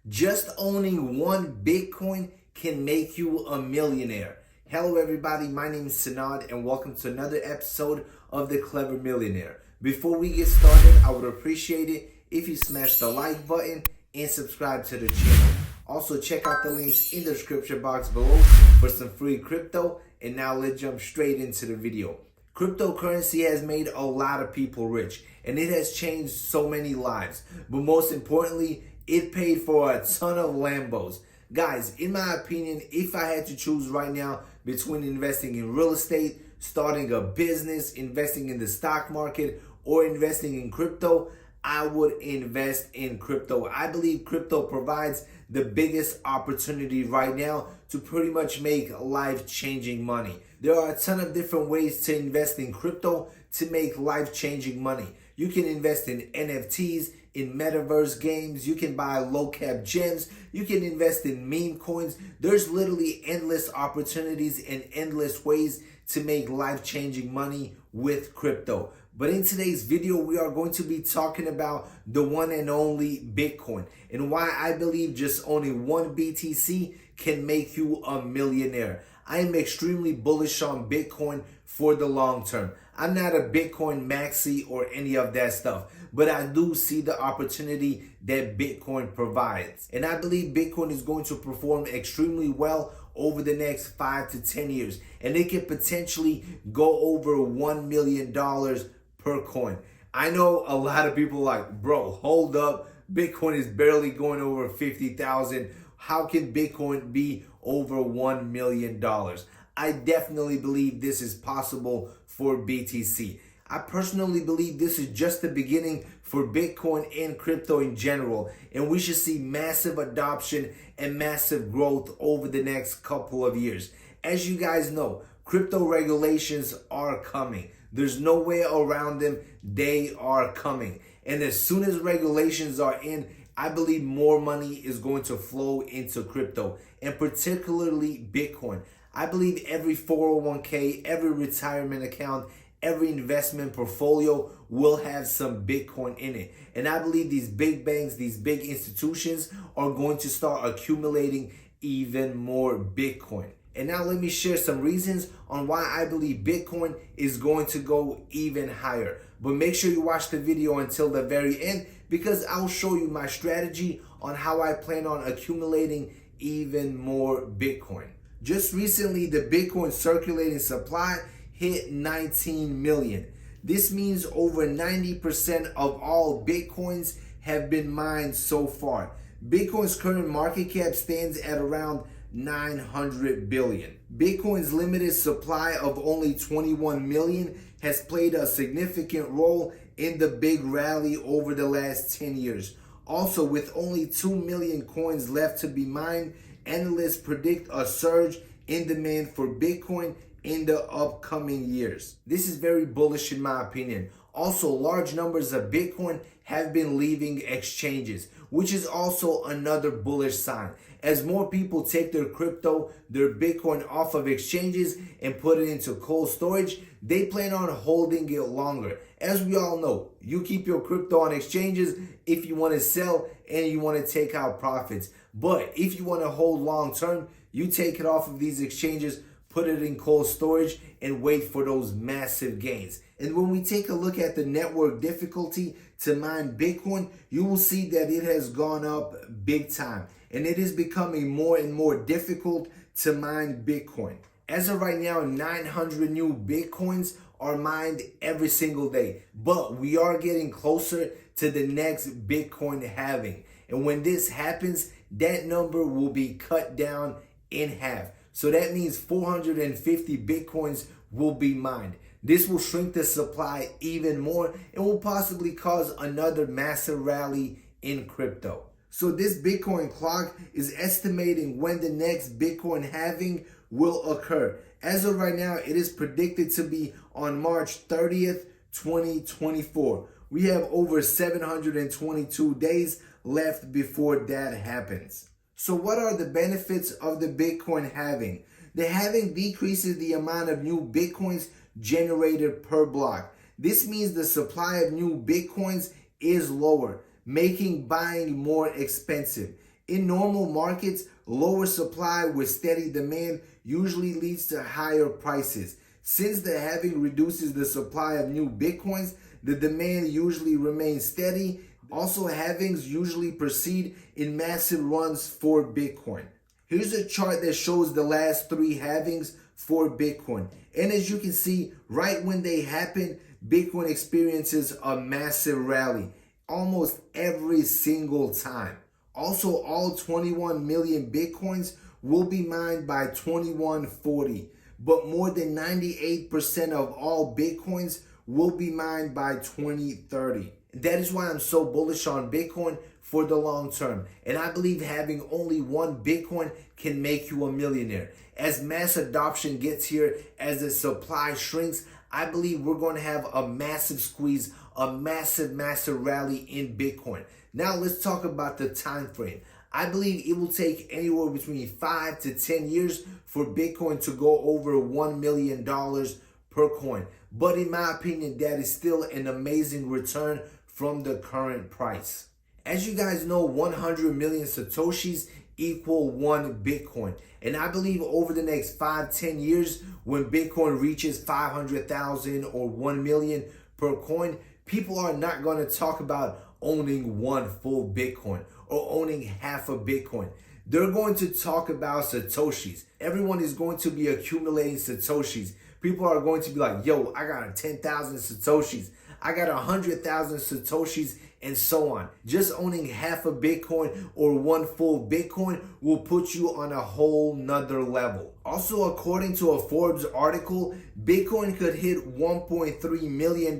Just owning one Bitcoin can make you a millionaire. Hello everybody, my name is Sanad and welcome to another episode of The Clever Millionaire. Before we get started, I would appreciate it if you smash the like button and subscribe to the channel. Also check out the links in the description box below for some free crypto. And now let's jump straight into the video. Cryptocurrency has made a lot of people rich and it has changed so many lives. But most importantly, it paid for a ton of Lambos. Guys, in my opinion, if I had to choose right now between investing in real estate, starting a business, investing in the stock market, or investing in crypto, I would invest in crypto. I believe crypto provides the biggest opportunity right now to pretty much make life-changing money. There are a ton of different ways to invest in crypto to make life-changing money. You can invest in NFTs, in metaverse games, you can buy low cap gems, you can invest in meme coins. There's literally endless opportunities and endless ways to make life-changing money with crypto. But in today's video, we are going to be talking about the one and only Bitcoin and why I believe just owning one BTC can make you a millionaire. I am extremely bullish on Bitcoin for the long term. I'm not a Bitcoin maxi or any of that stuff, but I do see the opportunity that Bitcoin provides. And I believe Bitcoin is going to perform extremely well over the next 5 to 10 years. And it can potentially go over $1 million per coin. I know a lot of people like, bro, hold up. Bitcoin is barely going over 50,000. How can Bitcoin be over $1 million? I definitely believe this is possible for BTC. I personally believe this is just the beginning for Bitcoin and crypto in general, and we should see massive adoption and massive growth over the next couple of years. As you guys know, crypto regulations are coming. There's no way around them. They are coming. And as soon as regulations are in, I believe more money is going to flow into crypto, and particularly Bitcoin. I believe every 401k, every retirement account, every investment portfolio will have some Bitcoin in it. And I believe these big banks, these big institutions are going to start accumulating even more Bitcoin. And now let me share some reasons on why I believe Bitcoin is going to go even higher. But make sure you watch the video until the very end because I'll show you my strategy on how I plan on accumulating even more Bitcoin. Just recently, the Bitcoin circulating supply hit 19 million. This means over 90% of all Bitcoins have been mined so far. Bitcoin's current market cap stands at around 900 billion. Bitcoin's limited supply of only 21 million has played a significant role in the big rally over the last 10 years. Also, with only 2 million coins left to be mined, analysts predict a surge in demand for Bitcoin in the upcoming years. This is very bullish in my opinion. Also, large numbers of Bitcoin have been leaving exchanges, which is also another bullish sign. As more people take their crypto, their Bitcoin off of exchanges and put it into cold storage, they plan on holding it longer. As we all know, you keep your crypto on exchanges if you want to sell and you want to take out profits. But if you want to hold long term, you take it off of these exchanges, put it in cold storage, and wait for those massive gains. And when we take a look at the network difficulty to mine Bitcoin, you will see that it has gone up big time. And it is becoming more and more difficult to mine Bitcoin. As of right now, 900 new Bitcoins are mined every single day. But we are getting closer to the next Bitcoin halving. And when this happens, that number will be cut down in half. So that means 450 Bitcoins will be mined. This will shrink the supply even more and will possibly cause another massive rally in crypto. So this Bitcoin clock is estimating when the next Bitcoin halving will occur. As of right now, it is predicted to be on March 30th, 2024. We have over 722 days left before that happens. So what are the benefits of the Bitcoin halving? The halving decreases the amount of new Bitcoins generated per block. This means the supply of new Bitcoins is lower, making buying more expensive. In normal markets, lower supply with steady demand usually leads to higher prices. Since the halving reduces the supply of new Bitcoins, the demand usually remains steady. Also, halvings usually proceed in massive runs for Bitcoin. Here's a chart that shows the last 3 halvings for Bitcoin. And as you can see, right when they happen, Bitcoin experiences a massive rally almost every single time. Also, all 21 million Bitcoins will be mined by 2140, but more than 98% of all Bitcoins will be mined by 2030. That is why I'm so bullish on Bitcoin for the long term. And I believe having only one Bitcoin can make you a millionaire. As mass adoption gets here, as the supply shrinks, I believe we're going to have a massive squeeze, a massive rally in Bitcoin. Now let's talk about the time frame. I believe it will take anywhere between 5 to 10 years for Bitcoin to go over $1 million per coin. But in my opinion, that is still an amazing return from the current price. As you guys know, 100 million Satoshis equal 1 Bitcoin. And I believe over the next 5-10 years, when Bitcoin reaches 500,000 or 1 million per coin, people are not going to talk about owning one full Bitcoin or owning half a Bitcoin. They're going to talk about Satoshis. Everyone is going to be accumulating Satoshis. People are going to be like, yo, I got 10,000 Satoshis. I got 100,000 Satoshis, and so on. Just owning half a Bitcoin or one full Bitcoin will put you on a whole nother level. Also, according to a Forbes article, Bitcoin could hit $1.3 million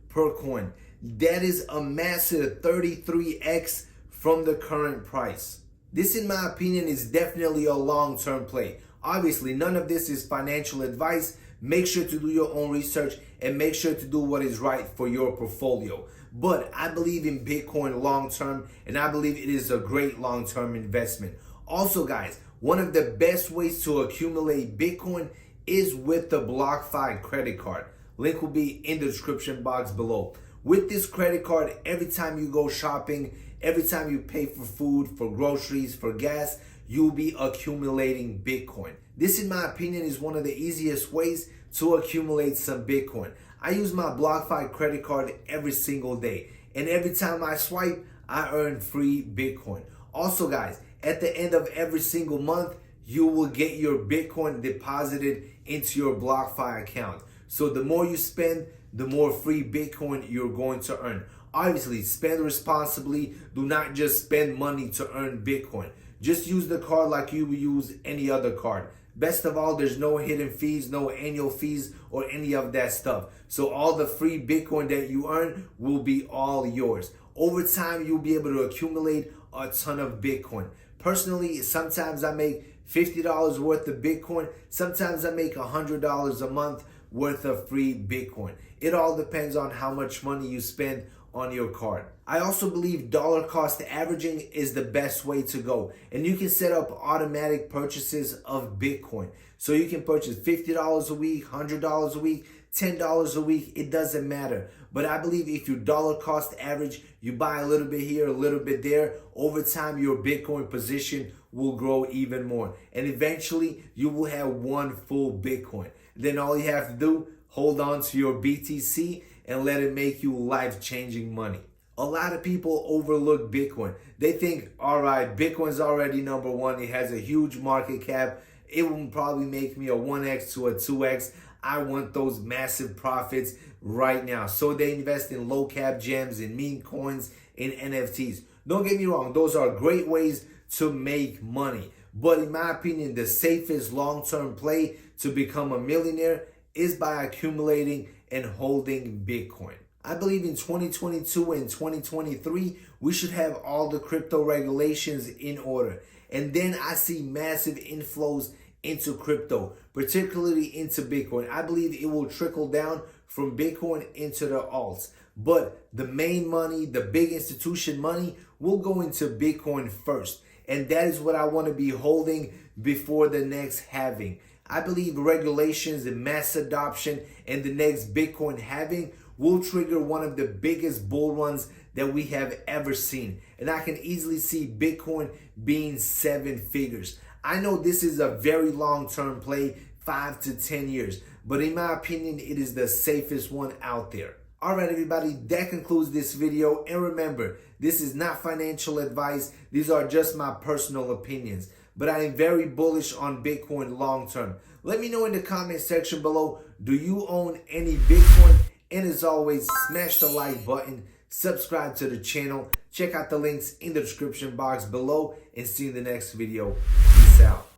per coin. That is a massive 33x from the current price. This, in my opinion, is definitely a long-term play. Obviously, none of this is financial advice. Make sure to do your own research and make sure to do what is right for your portfolio. But I believe in Bitcoin long-term, and I believe it is a great long-term investment. Also, guys, one of the best ways to accumulate Bitcoin is with the BlockFi credit card. Link will be in the description box below. With this credit card, every time you go shopping, every time you pay for food, for groceries, for gas, you'll be accumulating Bitcoin. This, in my opinion, is one of the easiest ways to accumulate some Bitcoin. I use my BlockFi credit card every single day, and every time I swipe, I earn free Bitcoin. Also, guys, at the end of every single month, you will get your Bitcoin deposited into your BlockFi account. So the more you spend, the more free Bitcoin you're going to earn. Obviously, spend responsibly. Do not just spend money to earn Bitcoin. Just use the card like you would use any other card. Best of all, there's no hidden fees, no annual fees, or any of that stuff. So all the free Bitcoin that you earn will be all yours. Over time, you'll be able to accumulate a ton of Bitcoin. Personally, sometimes I make $50 worth of Bitcoin. Sometimes I make $100 a month worth of free Bitcoin. It all depends on how much money you spend on your card. I also believe dollar cost averaging is the best way to go. And you can set up automatic purchases of Bitcoin. So you can purchase $50 a week, $100 a week, $10 a week, it doesn't matter. But I believe if you dollar cost average, you buy a little bit here, a little bit there, over time your Bitcoin position will grow even more. And eventually you will have one full Bitcoin. Then all you have to do, hold on to your BTC and let it make you life-changing money. A lot of people overlook Bitcoin. They think, all right, Bitcoin's already number one. It has a huge market cap. It will probably make me a 1x to a 2x. I want those massive profits right now. So they invest in low cap gems, in meme coins, in NFTs. Don't get me wrong. Those are great ways to make money. But in my opinion, the safest long-term play to become a millionaire is by accumulating and holding Bitcoin. I believe in 2022 and 2023, we should have all the crypto regulations in order. And then I see massive inflows into crypto, particularly into Bitcoin. I believe it will trickle down from Bitcoin into the alts. But the main money, the big institution money, will go into Bitcoin first. And that is what I want to be holding before the next halving. I believe regulations and mass adoption and the next Bitcoin halving will trigger one of the biggest bull runs that we have ever seen. And I can easily see Bitcoin being 7 figures. I know this is a very long-term play, 5 to 10 years, but in my opinion, it is the safest one out there. All right, everybody, that concludes this video. And remember, this is not financial advice. These are just my personal opinions. But I am very bullish on Bitcoin long term. Let me know in the comment section below, do you own any Bitcoin? And as always, smash the like button, subscribe to the channel, check out the links in the description box below, and see you in the next video. Peace out.